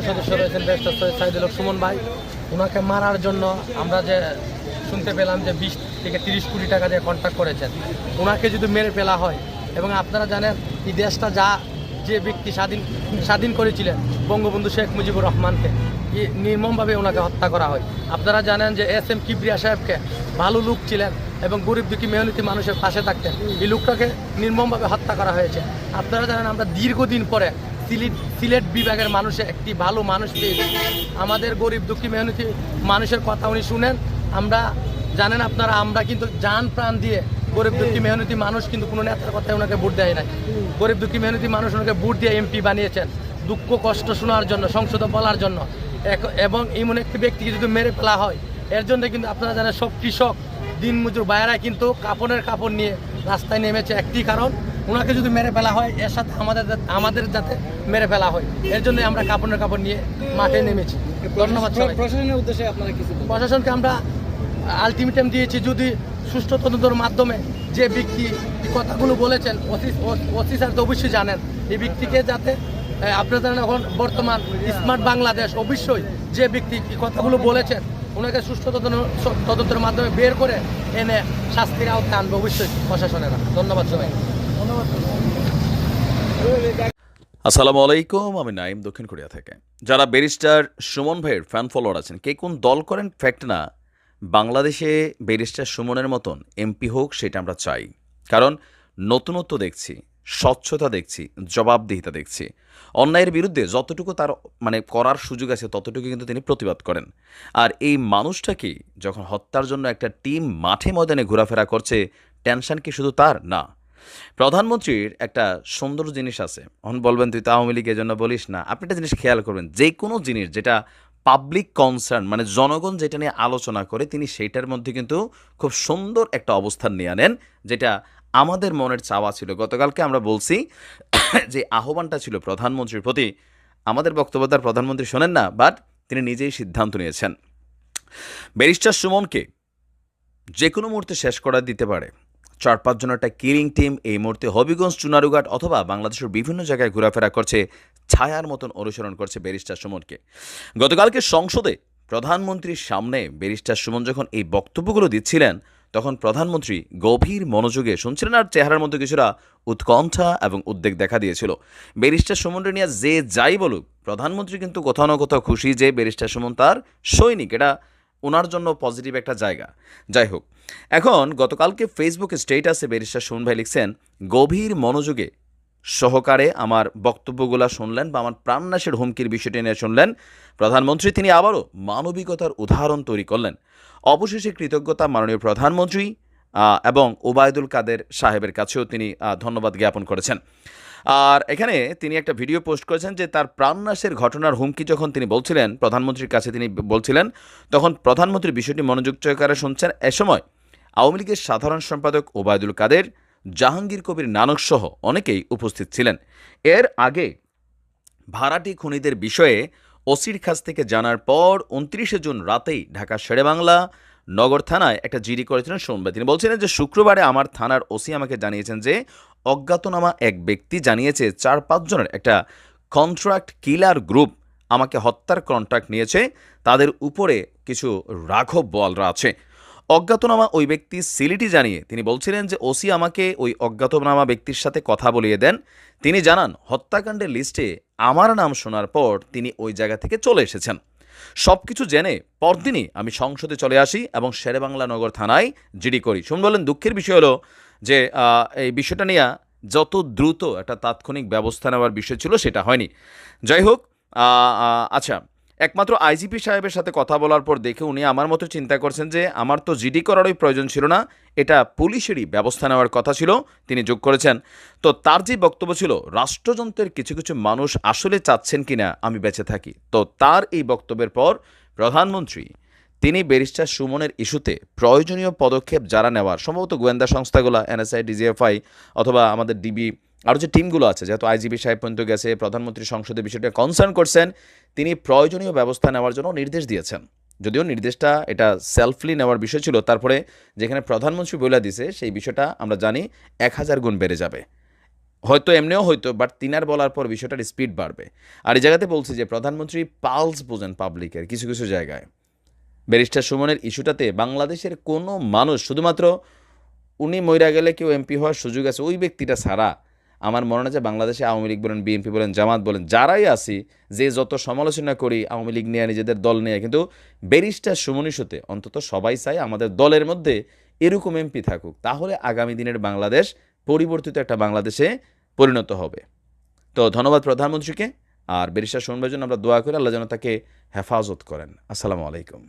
সদস্য রয়েছেন ব্যারিস্টার সৈয়দ সাইদুল হক সুমন ভাই, ওনাকে মারার জন্য আমরা যে শুনতে পেলাম যে 20 থেকে 30 কোটি টাকা দিয়ে কন্ট্রাক্ট করেছেন, ওনাকে যদি মেরে ফেলা হয়, এবং আপনারা জানেন এই দেশটা যে ব্যক্তি স্বাধীন করেছিলেন বঙ্গবন্ধু শেখ মুজিবুর রহমানকে, নির্মমভাবে ওনাকে হত্যা করা হয়। আপনারা জানেন যে SM কিবরিয়া সাহেবকে ভালো লোক ছিলেন এবং গরিব দুঃখী মেহনতি মানুষের পাশে থাকতেন, এই লোকটাকে নির্মমভাবে হত্যা করা হয়েছে। আপনারা জানেন আমরা দীর্ঘদিন পরে সিলেট বিভাগের মানুষে একটি ভালো মানুষ পেয়েছি। আমাদের গরিব দুঃখী মেহনতি মানুষের কথা উনি শুনেন। আমরা জানেন আপনারা, আমরা কিন্তু জান প্রাণ দিয়ে গরিব দুঃখী মেহনতি মানুষ কিন্তু কোনো নেতার কথায় ওনাকে ভোট দেয় নাই। গরিব দুঃখী মেহনতি মানুষ ওনাকে ভোট দিয়ে MP বানিয়েছেন দুঃখ কষ্ট শোনার জন্য, সংসদে বলার জন্য। এবং এমন একটি ব্যক্তিকে যদি মেরে ফেলা হয়, এর জন্য কিন্তু আপনারা জানেন সব কৃষক দিনমজুর ভাইয়েরা কিন্তু কাপড় নিয়ে রাস্তায় নেমেছে একটি কারণ, ওনাকে যদি মেরে ফেলা হয় এর সাথে আমাদের যাতে মেরে ফেলা হয়, এর জন্য আমরা কাপড় নিয়ে মাঠে নেমেছি। ধন্যবাদ। প্রশাসনের উদ্দেশ্যে আপনারা কিছু প্রশাসনকে আমরা আলটিমেটাম দিয়েছি, যদি সুষ্ঠু তদন্তের মাধ্যমে যে ব্যক্তি কথাগুলো বলেছেন, ওসি স্যার তো অবশ্যই জানেন, এই ব্যক্তিকে যাতে আপনারা জানেন এখন বর্তমান স্মার্ট বাংলাদেশ অবশ্যই যে ব্যক্তি কথাগুলো বলেছেন ওনাকে সুষ্ঠু তদন্তের মাধ্যমে বের করে এনে শাস্তির আওতায় আনবে অবশ্যই প্রশাসনেরা। ধন্যবাদ সবাই। আসসালামু আলাইকুম, আমি নাইম দক্ষিণ কোরিয়া থেকে। যারা ব্যারিস্টার সুমন ভাইয়ের ফ্যান ফলোয়ার আছেন, কে কোন দল করেন ফ্যাক্ট না, বাংলাদেশে ব্যারিস্টার সুমনের মতন MP হোক সেটা আমরা চাই। কারণ নতুনত্ব দেখছি, স্বচ্ছতা দেখছি, জবাবদিহিতা দেখছি। অন্যায়ের বিরুদ্ধে যতটুকু তার করার সুযোগ আছে ততটুকু কিন্তু তিনি প্রতিবাদ করেন। আর এই মানুষটাকে যখন হত্যার জন্য একটা টিম মাঠে ময়দানে ঘোরাফেরা করছে, টেনশন কি শুধু তার না, প্রধানমন্ত্রীর একটা সুন্দর জিনিস আছে। এখন বলবেন তুই তো আওয়ামী লীগের জন্য বলিস না। আপনি একটা জিনিস খেয়াল করবেন, যে কোনো জিনিস যেটা পাবলিক কনসার্ন, জনগণ যেটা নিয়ে আলোচনা করে, তিনি সেইটার মধ্যে কিন্তু খুব সুন্দর একটা অবস্থান নিয়ে আনেন, যেটা আমাদের মনের চাওয়া ছিল। গতকালকে আমরা বলছি যে আহ্বানটা ছিল প্রধানমন্ত্রীর প্রতি, আমাদের বক্তব্য তার প্রধানমন্ত্রী শোনেন না, বাট তিনি নিজেই সিদ্ধান্ত নিয়েছেন ব্যারিস্টার সুমনকে যে কোনো মুহূর্তে শেষ করা দিতে পারে। 4-5 জনের একটা কিলিং টিম এই মুহূর্তে হবিগঞ্জ, চুনারুঘাট অথবা বাংলাদেশের বিভিন্ন জায়গায় ঘোরাফেরা করছে, ছায়ার মতন অনুসরণ করছে ব্যারিস্টার সুমনকে। গতকালকে সংসদে প্রধানমন্ত্রীর সামনে ব্যারিস্টার সুমন যখন এই বক্তব্যগুলো দিচ্ছিলেন, তখন প্রধানমন্ত্রী গভীর মনোযোগে শুনছিলেন, আর চেহারার মধ্যে কিছুটা উৎকণ্ঠা এবং উদ্বেগ দেখা দিয়েছিল। ব্যারিস্টার সুমনকে নিয়ে যে যাই বলুক, প্রধানমন্ত্রী কিন্তু কোথাও না কোথাও খুশি যে ব্যারিস্টার সুমন তার সৈনিক, এটা ওনার জন্য পজিটিভ একটা জায়গা। যাই হোক, এখন গতকালকে ফেসবুকে স্টেটাসে ব্যারিস্টার সুমন ভাই লিখছেন, গভীর মনোযোগে সহকারে আমার বক্তব্যগুলো শুনলেন বা আমার প্রাণনাশের হুমকির বিষয়টি নিয়ে শুনলেন প্রধানমন্ত্রী। তিনি আবারও মানবিকতার উদাহরণ তৈরি করলেন। অবশেষে কৃতজ্ঞতা মাননীয় প্রধানমন্ত্রী এবং ওবায়দুল কাদের সাহেবের কাছেও তিনি ধন্যবাদ জ্ঞাপন করেছেন। আর এখানে তিনি একটা ভিডিও পোস্ট করেছেন যে তার প্রাণনাশের ঘটনার হুমকি যখন তিনি বলছিলেন প্রধানমন্ত্রীর কাছে, তিনি বলছিলেন, তখন প্রধানমন্ত্রী বিষয়টি মনোযোগ সহকারে শুনছেন। এ সময় আওয়ামী লীগের সাধারণ সম্পাদক ওবায়দুল কাদের, জাহাঙ্গীর কবির নানক সহ অনেকেই উপস্থিত ছিলেন। এর আগে ভাড়াটি খুনিদের বিষয়ে ওসির কাছ থেকে জানার পর 29শে জুন রাতেই ঢাকা শেরেবাংলা নগর থানায় একটা জিডি করেছিলেন সোমবার। তিনি বলছিলেন যে শুক্রবারে আমার থানার ওসি আমাকে জানিয়েছেন যে অজ্ঞাতনামা এক ব্যক্তি জানিয়েছে 4-5 জনের একটা কন্ট্রাক্ট কিলার গ্রুপ আমাকে হত্যার কন্ট্রাক্ট নিয়েছে, তাদের উপরে কিছু রাঘব বোয়ালরা আছে। অজ্ঞাতনামা ওই ব্যক্তি সিলেটি জানিয়ে তিনি বলছিলেন যে ওসি আমাকে ওই অজ্ঞাতনামা ব্যক্তির সাথে কথা বলিয়ে দেন। তিনি জানান হত্যাকাণ্ডের লিস্টে আমার নাম শোনার পর তিনি ওই জায়গা থেকে চলে এসেছেন। সব কিছু জেনে পরদিনই আমি সংসদে চলে আসি এবং শেরেবাংলা নগর থানায় জিডি করি। শুন বলেন, দুঃখের বিষয় হলো যে এই বিষয়টা নিয়ে যত দ্রুত একটা তাৎক্ষণিক ব্যবস্থা নেওয়ার বিষয় ছিল সেটা হয়নি। যাই হোক, আচ্ছা, একমাত্র আইজিপি সাহেবের সাথে কথা বলার পর দেখে উনি আমার মতো চিন্তা করছেন যে আমার তো জিডি করারই প্রয়োজন ছিল না, এটা পুলিশেরই ব্যবস্থা নেওয়ার কথা ছিল, তিনি যোগ করেছেন। তো তার যে বক্তব্য ছিল, রাষ্ট্রযন্ত্রের কিছু কিছু মানুষ আসলে চাচ্ছেন কিনা আমি বেঁচে থাকি। তো তার এই বক্তব্যের পর প্রধানমন্ত্রী তিনি ব্যারিস্টার সুমনের ইস্যুতে প্রয়োজনীয় পদক্ষেপ যারা নেওয়ার, সম্ভবত গোয়েন্দা সংস্থাগুলো NSI, DGFI অথবা আমাদের ডিবি আরও যে টিমগুলো আছে, যেহেতু আইজিপি সাহেব পর্যন্ত গেছে, প্রধানমন্ত্রী সংসদে বিষয়টা কনসার্ন করছেন, তিনি প্রয়োজনীয় ব্যবস্থা নেওয়ার জন্য নির্দেশ দিয়েছেন। যদিও নির্দেশটা এটা সেলফলি নেওয়ার বিষয় ছিল, তারপরে যেখানে প্রধানমন্ত্রী বলে দিছে সেই বিষয়টা আমরা জানি 1000 গুণ বেড়ে যাবে। হয়তো এমনিও হয়তো, বাট তিনার বলার পর বিষয়টার স্পিড বাড়বে। আর এই জায়গাতে বলছি যে প্রধানমন্ত্রী পালস বোঝেন পাবলিকের কিছু কিছু জায়গায়। ব্যারিস্টার সুমনের ইস্যুটাতে বাংলাদেশের কোনো মানুষ, শুধুমাত্র উনি মইরা গেলে কেউ এমপি হওয়ার সুযোগ আছে ওই ব্যক্তিটা ছাড়া, আমার মনে হয় যে বাংলাদেশে আওয়ামী লীগ বলেন, বিএনপি বলেন, জামাত বলেন, যারাই আসি, যে যত সমালোচনা করি আওয়ামী লীগ নিয়ে, নিজেদের দল নিয়ে, কিন্তু ব্যারিস্টার সুমন ইস্যুতে অন্তত সবাই চায় আমাদের দলের মধ্যে এরকম এমপি থাকুক, তাহলে আগামী দিনের বাংলাদেশ পরিবর্তিত একটা বাংলাদেশে পরিণত হবে। তো ধন্যবাদ প্রধানমন্ত্রীকে। আর ব্যারিস্টার সুমন ভাইয়ের জন্য আমরা দোয়া করি, আল্লাহ যেন তাকে হেফাজত করেন। আসসালামু আলাইকুম।